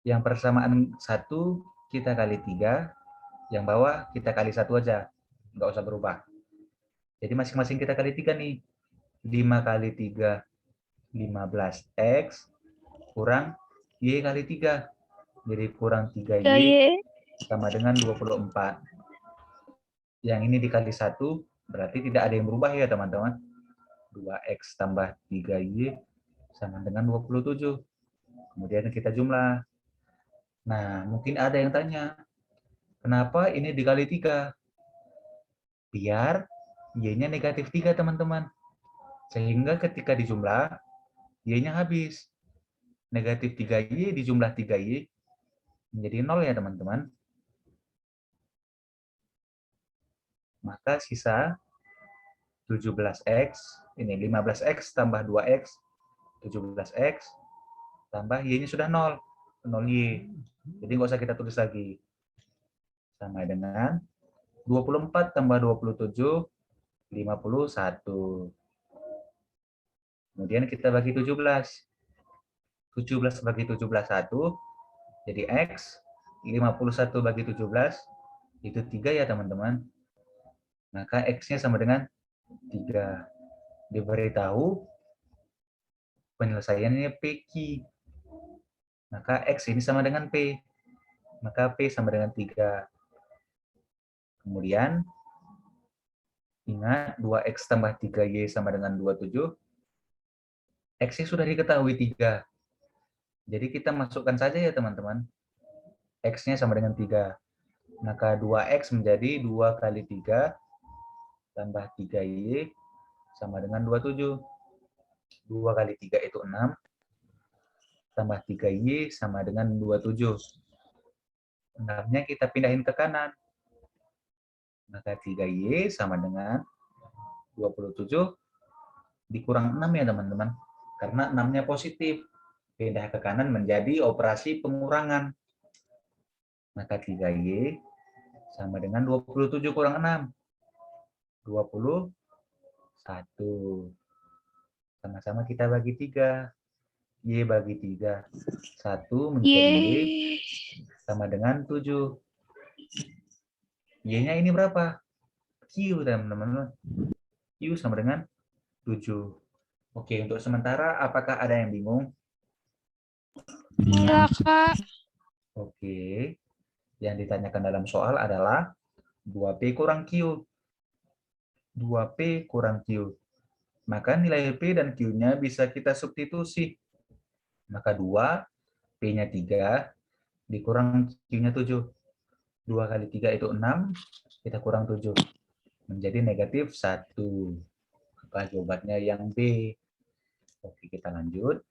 Yang persamaan 1 kita kali 3, yang bawah kita kali 1 aja. Nggak usah berubah. Jadi masing-masing kita kali 3 nih. 5 kali 3, 15X kurang Y kali 3. Jadi kurang 3Y sama dengan 24. Yang ini dikali 1, berarti tidak ada yang berubah ya teman-teman. 2X tambah 3Y sama dengan 27. Kemudian kita jumlah. Nah, mungkin ada yang tanya, kenapa ini dikali 3? Biar Y-nya negatif 3, teman-teman. Sehingga ketika dijumlah, Y-nya habis. Negatif 3Y dijumlah 3Y menjadi 0 ya, teman-teman. Maka sisa 17X, ini 15X tambah 2X, 17X, tambah Y-nya sudah 0, 0Y. Jadi nggak usah kita tulis lagi. Sama dengan 24 tambah 27, 51. Kemudian kita bagi 17. 17 bagi 17, 1. Jadi X. 51 bagi 17, itu 3 ya teman-teman. Maka X-nya sama dengan 3. Diberitahu penyelesaiannya PQ. Maka X ini sama dengan P. Maka P sama dengan 3. Kemudian, ingat 2X tambah 3Y sama dengan 27. X-nya sudah diketahui 3. Jadi kita masukkan saja ya teman-teman. X-nya sama dengan 3. Maka 2X menjadi 2 kali 3 tambah 3Y sama dengan 27. 2 kali 3 itu 6. Tambah 3Y sama dengan 27. 6-nya kita pindahin ke kanan. Maka 3Y sama dengan 27 dikurang 6 ya teman-teman. Karena 6-nya positif. Pindah ke kanan menjadi operasi pengurangan. Maka 3Y sama dengan 27 kurang 6. 21. Sama-sama kita bagi 3. Y bagi 3. 1 menjadi Y sama dengan 7. Y-nya ini berapa? Q, teman-teman. Q sama dengan 7. Oke, untuk sementara apakah ada yang bingung? Enggak, Kak. Oke. Yang ditanyakan dalam soal adalah 2P kurang Q. 2P kurang Q. Maka nilai P dan Q-nya bisa kita substitusi. Maka 2, P-nya 3, dikurang Q-nya 7. 2 kali 3 itu 6, kita kurang 7. Menjadi negatif 1. Maka jawabannya yang B. Oke, kita lanjut.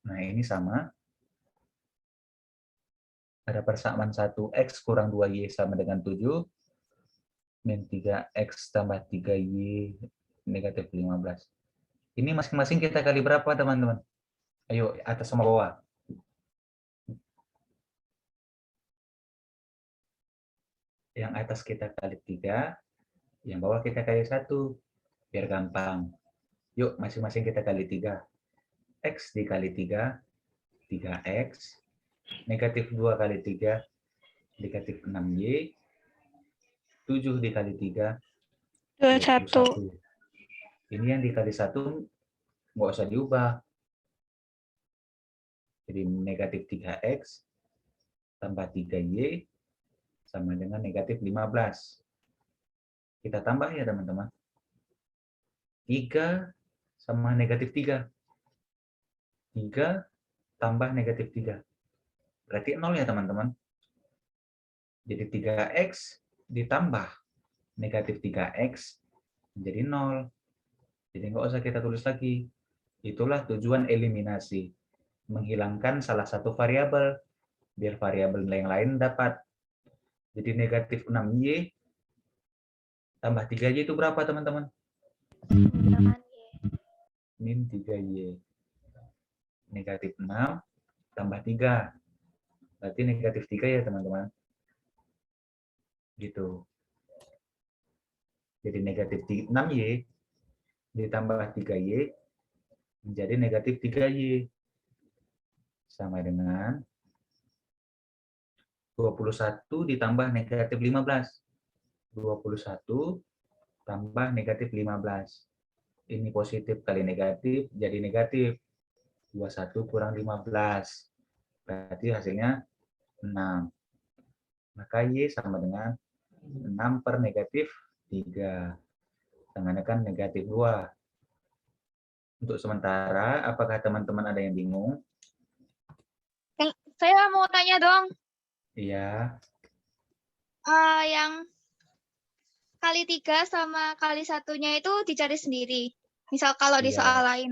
Nah, ini sama. Ada persamaan 1X kurang 2Y sama dengan 7. Min 3X tambah 3Y negatif 15. Ini masing-masing kita kali berapa, teman-teman? Ayo, atas sama bawah. Yang atas kita kali 3, yang bawah kita kali 1. Biar gampang. Yuk, masing-masing kita kali 3. X dikali 3, 3X. Negatif 2 kali 3, negatif 6Y. 7 dikali 3, 21. Ini yang dikali 1, nggak usah diubah. Jadi negatif 3X tambah 3Y sama dengan negatif 15. Kita tambah ya teman-teman. 3 sama negatif 3. 3 tambah negatif 3. Berarti 0 ya teman-teman. Jadi 3X ditambah negatif 3X menjadi 0. Jadi nggak usah kita tulis lagi. Itulah tujuan eliminasi. Menghilangkan salah satu variabel. Biar variabel yang lain dapat. Jadi negatif 6Y tambah 3Y itu berapa, teman-teman? 8Y. Min 3Y. Negatif 6 tambah 3. Berarti negatif 3 ya, teman-teman. Gitu. Jadi negatif 6Y ditambah 3Y menjadi negatif 3Y. Sama dengan 21 ditambah negatif 15. 21 tambah negatif 15. Ini positif kali negatif, jadi negatif. 21 kurang 15. Berarti hasilnya 6. Maka Y sama dengan 6 per negatif 3. Tengahnya kan negatif 2. Untuk sementara, apakah teman-teman ada yang bingung? Saya mau tanya dong, Iya. yang kali 3 sama kali 1-nya itu dicari sendiri. Misal kalau di Iya. soal lain.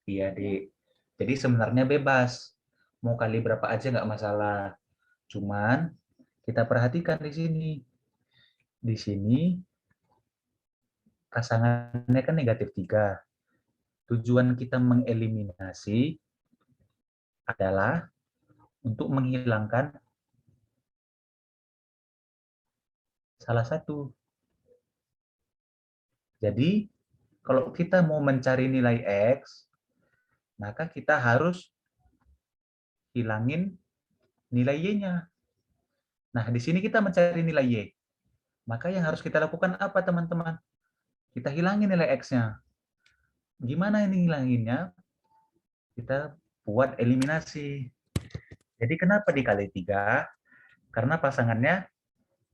Iya, Dik. Jadi sebenarnya bebas. Mau kali berapa aja nggak masalah. Cuman kita perhatikan di sini. Di sini pasangannya kan negatif 3. Tujuan kita mengeliminasi adalah untuk menghilangkan salah satu. Jadi, kalau kita mau mencari nilai X, maka kita harus hilangin nilai Y-nya. Nah, di sini kita mencari nilai Y. Maka yang harus kita lakukan apa, teman-teman? Kita hilangin nilai X-nya. Gimana ini hilanginnya? Kita buat eliminasi. Jadi kenapa dikali 3? Karena pasangannya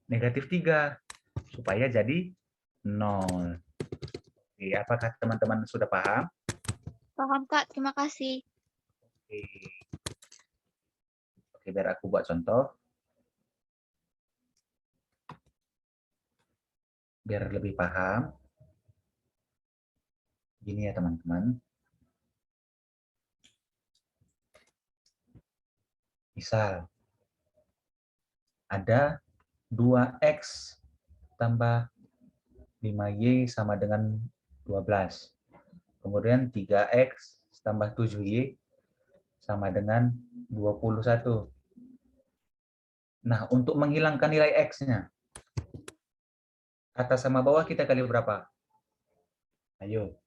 negatif 3. Supaya jadi 0. Oke, apakah teman-teman sudah paham? Paham, Kak. Terima kasih. Oke, biar aku buat contoh. Biar lebih paham. Gini ya, teman-teman. Misal, ada 2X tambah 5Y sama dengan 12. Kemudian 3X tambah 7Y sama dengan 21. Nah, untuk menghilangkan nilai X-nya, atas sama bawah kita kali berapa? Ayo.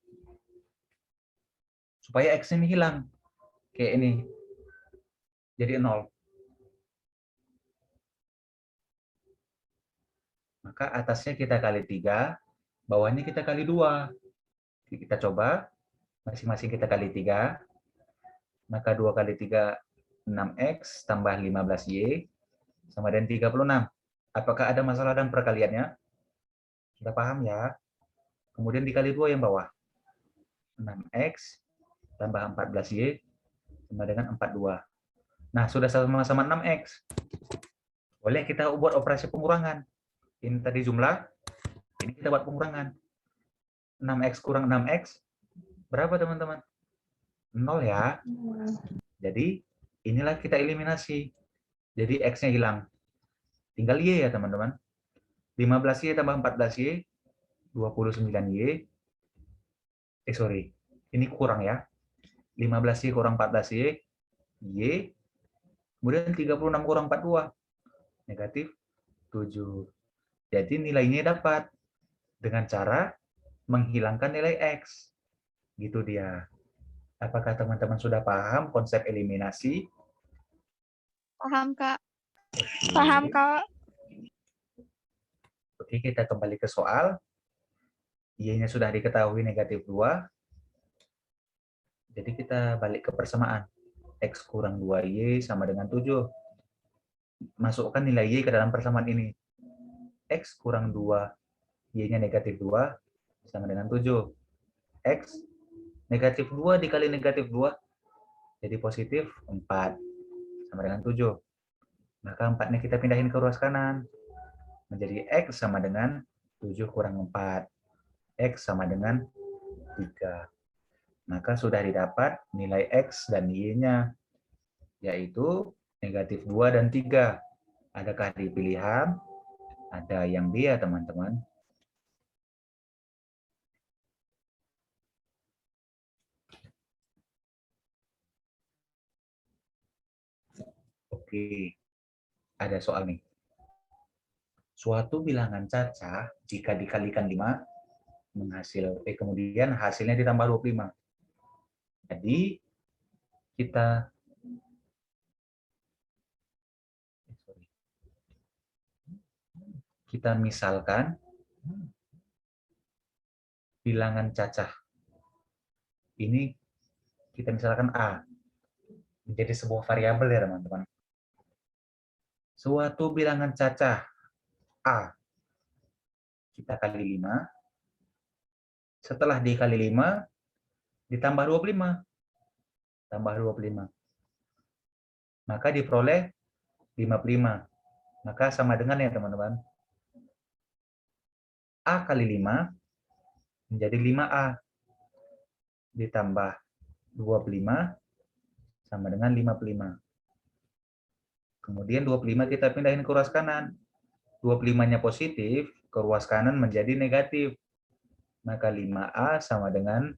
Supaya X-nya ini hilang. Kayak ini. Jadi 0. Maka atasnya kita kali 3, bawahnya kita kali 2. Kita coba, masing-masing kita kali 3. Maka 2 kali 3, 6X tambah 15Y sama dengan 36. Apakah ada masalah dengan perkaliannya? Sudah paham ya? Kemudian dikali 2 yang bawah. 6X tambah 14Y sama dengan 42. Nah, sudah sama-sama 6X. Boleh kita buat operasi pengurangan. Ini tadi jumlah, ini kita buat pengurangan. 6X kurang 6X, berapa teman-teman? 0 ya. Jadi, inilah kita eliminasi. Jadi, X-nya hilang. Tinggal Y ya teman-teman. 15Y tambah 14Y, 29Y. Sorry, ini kurang ya. 15Y kurang 14Y, Y. Kemudian 36 kurang 42, negatif 7. Jadi nilainya dapat dengan cara menghilangkan nilai X. Gitu dia. Apakah teman-teman sudah paham konsep eliminasi? Paham, Kak. Oke. Paham, Kak. Oke, kita kembali ke soal. Y-nya sudah diketahui negatif 2. Jadi kita balik ke persamaan. X kurang 2Y sama dengan 7. Masukkan nilai Y ke dalam persamaan ini. X kurang 2, Y-nya negatif 2, sama dengan 7. X negatif 2 dikali negatif 2, jadi positif 4, sama dengan 7. Maka 4-nya kita pindahin ke ruas kanan. Menjadi X sama dengan 7 kurang 4. X sama dengan 3. Maka sudah didapat nilai X dan Y-nya, yaitu negatif 2 dan 3. Adakah di pilihan? Ada yang B ya, teman-teman. Oke, ada soal nih. Suatu bilangan cacah jika dikalikan 5 kemudian hasilnya ditambah 25. Jadi kita misalkan bilangan cacah. Ini kita misalkan A menjadi sebuah variabel ya, teman-teman. Suatu bilangan cacah A kita kali 5. Setelah dikali 5 ditambah 25. Tambah 25. Maka diperoleh 55. Maka sama dengan ya, teman-teman. A kali 5 menjadi 5A. Ditambah 25 sama dengan 55. Kemudian 25 kita pindahin ke ruas kanan. 25-nya positif, ke ruas kanan menjadi negatif. Maka 5A sama dengan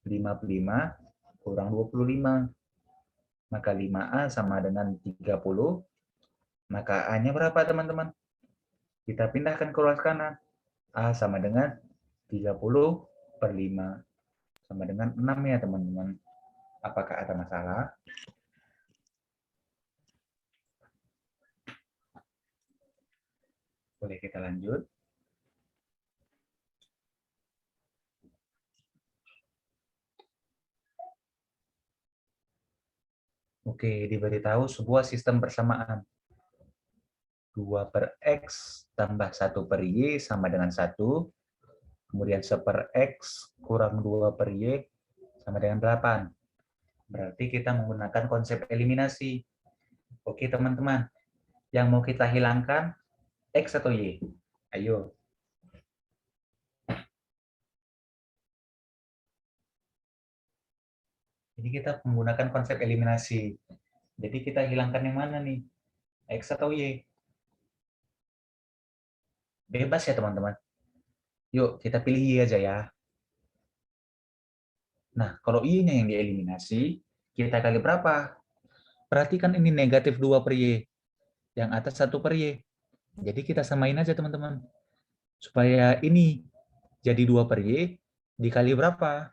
55 kurang 25. Maka 5A sama dengan 30. Maka A-nya berapa, teman-teman? Kita pindahkan ke ruas kanan. A sama dengan 30 per 5. Sama dengan 6 ya, teman-teman. Apakah ada masalah? Boleh kita lanjut. Oke, diberitahu sebuah sistem persamaan. 2 per X tambah 1 per Y sama dengan 1. Kemudian 1 per X kurang 2 per Y sama dengan 8. Berarti kita menggunakan konsep eliminasi. Oke, teman-teman. Yang mau kita hilangkan, X atau Y? Ayo. Jadi kita menggunakan konsep eliminasi. Jadi kita hilangkan yang mana nih? X atau Y? Bebas ya, teman-teman. Yuk, kita pilih Y aja ya. Nah, kalau Y-nya yang dieliminasi, kita kali berapa? Perhatikan ini negatif 2 per Y. Yang atas 1 per Y. Jadi kita samain aja, teman-teman. Supaya ini jadi 2 per Y, dikali berapa?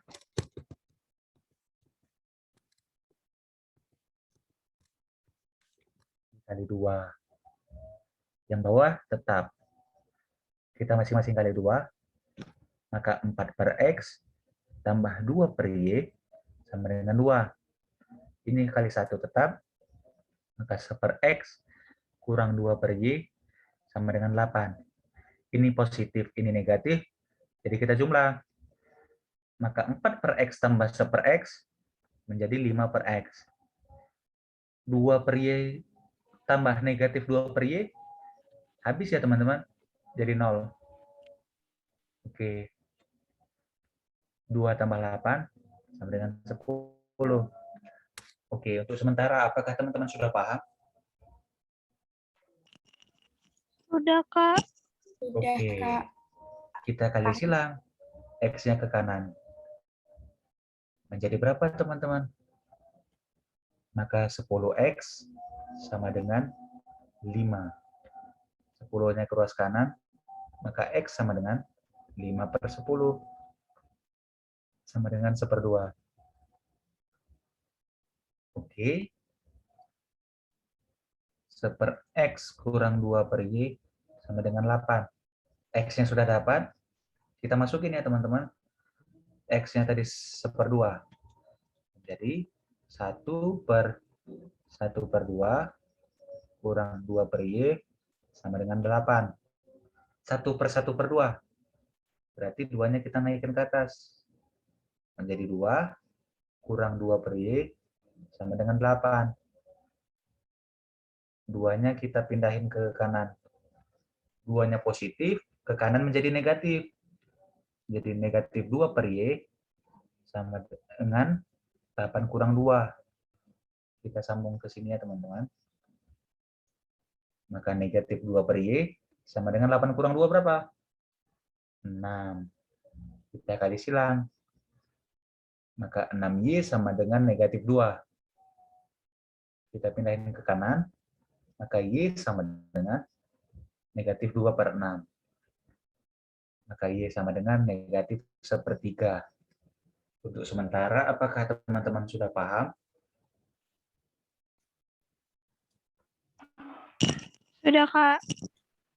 Dikali 2. Yang bawah tetap. Kita masing-masing kali 2. Maka 4 per X tambah 2 per Y sama dengan 2. Ini kali 1 tetap. Maka 1 per X kurang 2 per Y sama dengan 8. Ini positif, ini negatif. Jadi kita jumlah. Maka 4 per X tambah 1 per X menjadi 5 per X. 2 per Y tambah negatif 2 per Y. Habis ya, teman-teman. Jadi 0. Oke. 2 tambah 8 sama dengan 10. Oke, untuk sementara apakah teman-teman sudah paham? Sudah, Kak. Oke. Kita kali silang. X-nya ke kanan. Menjadi berapa, teman-teman? Maka 10X sama dengan 5. 10-nya ke ruas kanan, maka X sama dengan 5 per 10. Sama dengan 1/2. Oke. 1 per X kurang 2 per Y sama dengan 8. X-nya sudah dapat. Kita masukin ya, teman-teman. X-nya tadi 1/2. Jadi 1 per 2 kurang 2 per Y sama dengan 8. 1 per 1/2. Berarti 2-nya kita naikkan ke atas. Menjadi 2 kurang 2 per Y sama dengan 8. 2-nya kita pindahin ke kanan. 2-nya positif, ke kanan menjadi negatif. Jadi negatif 2 per Y sama dengan 8 kurang 2. Kita sambung ke sini ya, teman-teman. Maka negatif 2 per Y Sama dengan 8 kurang 2 berapa? 6. Kita kali silang. Maka 6Y sama dengan negatif 2. Kita pindahin ke kanan. Maka Y sama dengan negatif 2 per 6. Maka Y sama dengan negatif 1/3. Untuk sementara, apakah teman-teman sudah paham? Sudah, Kak.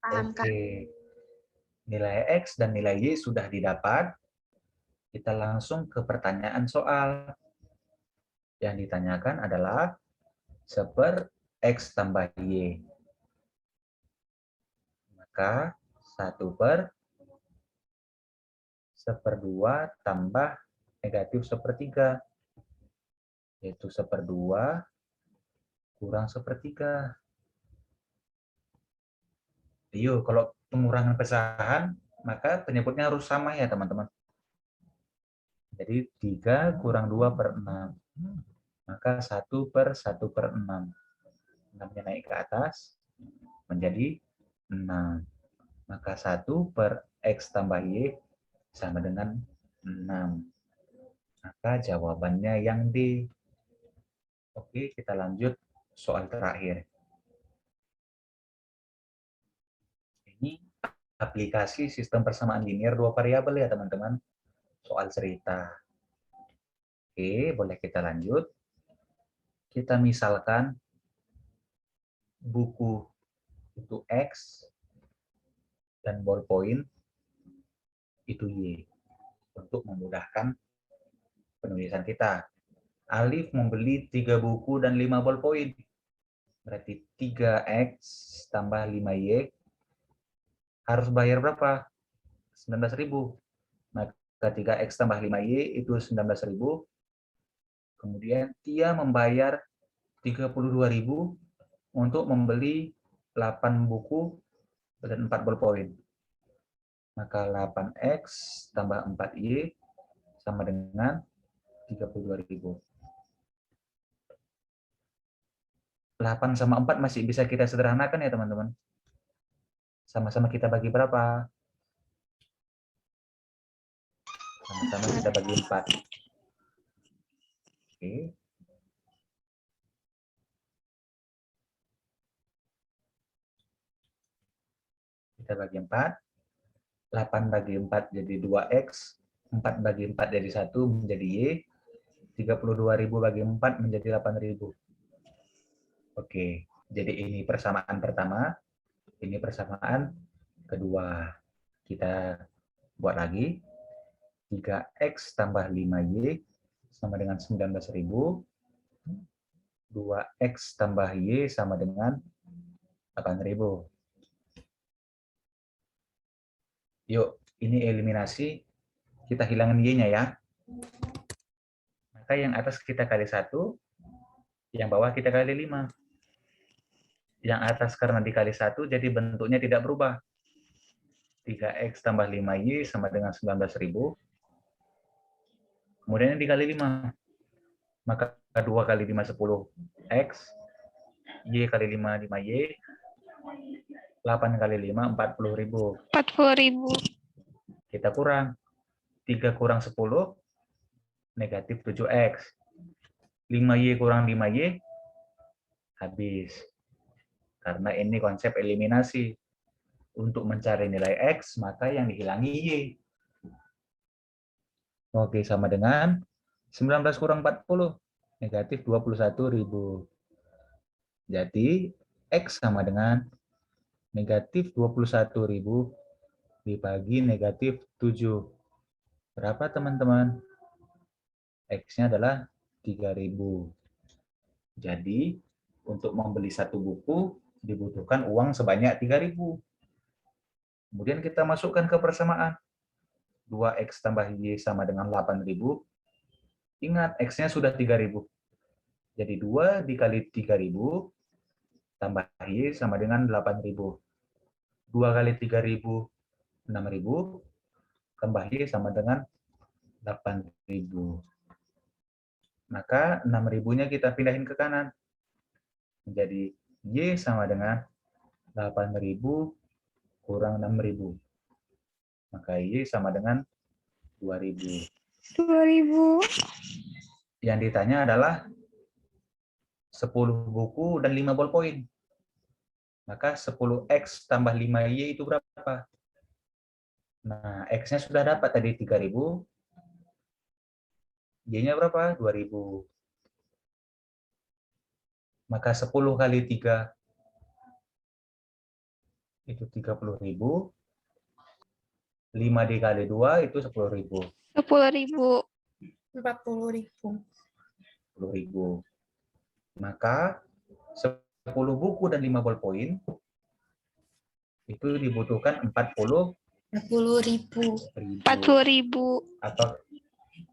Paham, Kak. Oke. Nilai X dan nilai Y sudah didapat. Kita langsung ke pertanyaan soal. Yang ditanyakan adalah 1/x tambah Y. Maka 1/1/2 tambah negatif 1/3. Yaitu 1/2 kurang 1/3. Yuk, kalau pengurangan pecahan, maka penyebutnya harus sama ya teman-teman. Jadi 3 kurang 2 per 6. Maka 1/1/6. 6-nya naik ke atas menjadi 6. Maka 1/x tambah Y sama dengan 6. Maka jawabannya yang D. Oke, kita lanjut soal terakhir. Ini aplikasi sistem persamaan linear 2 variabel ya teman-teman. Soal cerita. Oke, boleh kita lanjut. Kita misalkan buku itu X dan ballpoint itu Y. Untuk memudahkan penulisan kita. Alif membeli 3 buku dan 5 ballpoint. Berarti 3X tambah 5Y harus bayar berapa? 19.000. Maka 3X tambah 5Y itu 19.000. Kemudian dia membayar 32.000 untuk membeli 8 buku dan 4 ballpoint. Maka 8X tambah 4Y sama dengan 32.000. 8 sama 4 masih bisa kita sederhanakan ya teman-teman. Sama-sama kita bagi berapa? Sama-sama kita bagi 4. Oke. Kita bagi 4. 8 bagi 4 jadi 2X. 4 bagi 4 jadi 1 menjadi Y. 32.000 bagi 4 menjadi 8.000. Oke. Jadi ini persamaan pertama. Ini persamaan kedua. Kita buat lagi. 3X tambah 5Y sama dengan 19.000. 2X tambah Y sama dengan 8.000. Yuk, ini eliminasi. Kita hilangin Y-nya ya. Maka yang atas kita kali 1, yang bawah kita kali 5. Yang atas karena dikali 1, jadi bentuknya tidak berubah. 3X tambah 5Y sama dengan 19.000. Kemudian dikali 5. Maka 2 kali 5, 10X. Y kali 5, 5Y. 8 kali 5, 40.000. 40.000. Kita kurang. 3 kurang 10, negatif 7X. 5Y kurang 5Y, habis. Karena ini konsep eliminasi. Untuk mencari nilai X, maka yang dihilangi Y. Oke, sama dengan 19 kurang 40, negatif 21.000. Jadi, X sama dengan negatif 21.000 dibagi negatif 7. Berapa teman-teman? X-nya adalah 3.000. Jadi, untuk membeli satu buku, dibutuhkan uang sebanyak 3.000. Kemudian kita masukkan ke persamaan. 2X tambah Y sama dengan 8.000. Ingat, X-nya sudah 3.000. Jadi 2 dikali 3.000 tambah Y sama dengan 8.000. 2 kali 3.000, 6.000. Tambah Y sama dengan 8.000. Maka 6.000-nya kita pindahin ke kanan. Menjadi Y sama dengan 8.000 kurang 6.000. Maka Y sama dengan 2.000. 2.000. Yang ditanya adalah 10 buku dan 5 ballpoint. Maka 10X tambah 5Y itu berapa? Nah, X-nya sudah dapat tadi 3.000. Y-nya berapa? 2.000. Maka 10 kali 3 itu 30.000. 5 dikali 2 itu 10.000. 10.000. 40.000. 10.000. Maka 10 buku dan 5 ballpoint itu dibutuhkan 40.000. 40.000. 40.000.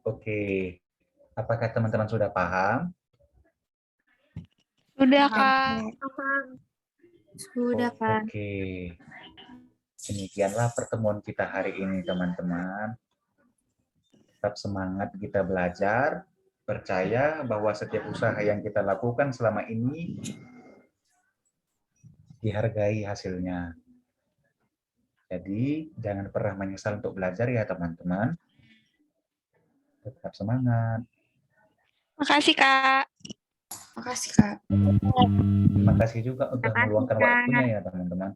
Oke. Apakah teman-teman sudah paham? Sudah, Kak. Sudah, Kak. Oke. Demikianlah pertemuan kita hari ini, teman-teman. Tetap semangat kita belajar. Percaya bahwa setiap usaha yang kita lakukan selama ini dihargai hasilnya. Jadi, jangan pernah menyesal untuk belajar ya, teman-teman. Tetap semangat. Makasih, Kak. Makasih, Kak. Terima kasih juga udah Makasih, meluangkan Kak. waktunya ya, teman-teman.